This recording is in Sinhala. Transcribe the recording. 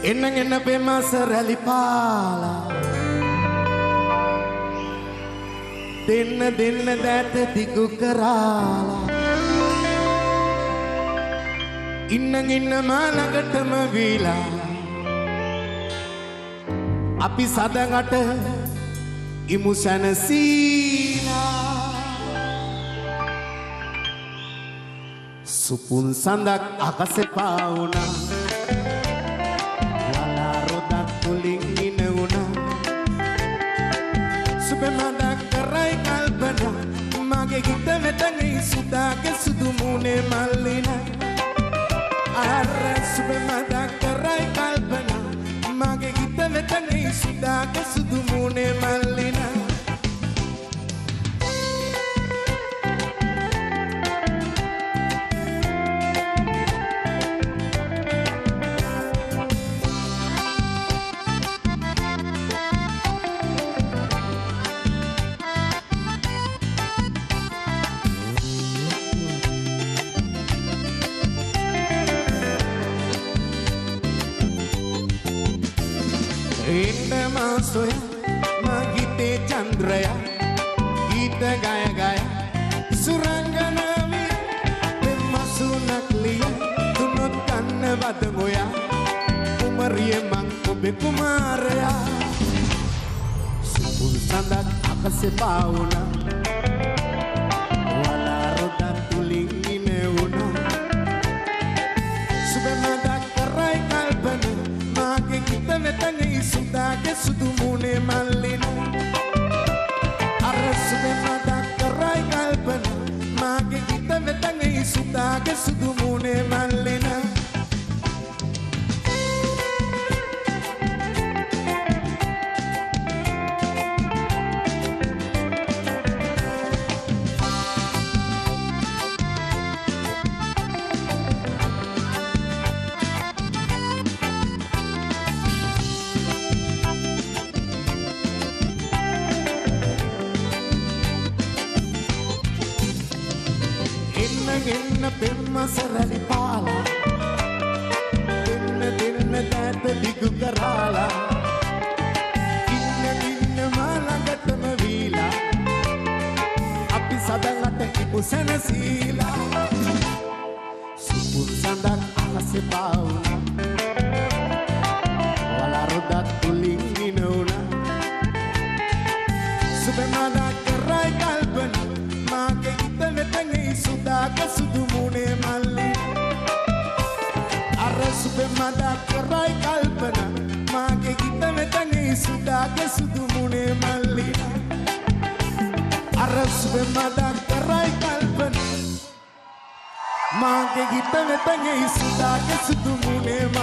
එන්න පෙමස රැලි පාලා දෙන්න දැත දිගු කරාලා ඉන්න මා ළඟටම වීලා අපි සදඟට ඉමු සැනසීලා සුපුන් සඳක් අකසේ පාවුණා වලා රොදක් තුලින් ඉන වුණා සුබමදක් කරයි කල්පනා මගේ හිත වෙතනේ සුදාගේ සුදු මුනේ මල්ලිනා අර සුබමදක් කරයි කල්පනා මගේ හිත වෙතනේ සුදාගේ සුදු මුනේ මල්ලිනා Soya magite chandraya gita gaya gaya surangana vi pemasunak liya tunut kanna wadagoya umariye man obe kumaraya supul sandak akase pauna wala rodan tuling ineuna subemadak karai kalpana mage kita vetane sudage sudu mune mallina arasube madak karai kalpana mage kita vetane sudage sudu mune mallina එන්න පෙම්මස රැලි පාලා දෙන්න දැත දිගු කරාලා ඉන්න මා ළඟටම වීලා අපි සදඟට ඉපු සැනසීලා සුපුන් සඳක් අහසේ පාවුණා වලා රොදක් තුලින් ඉන වුණා සුබමදක් කරයි කල්පනා මාගේ හිත වෙතනේ සුදාගේ සුදු මුනේ මල්ලිනා අර සුබමදක් කරයි කල්පනා මාගේ හිත වෙතනේ සුදාගේ සුදු මුනේ මල්ලිනා අර සුබමදක් කරයි කල්පනා මාගේ හිත වෙතනේ සුදාගේ සුදු මුනේ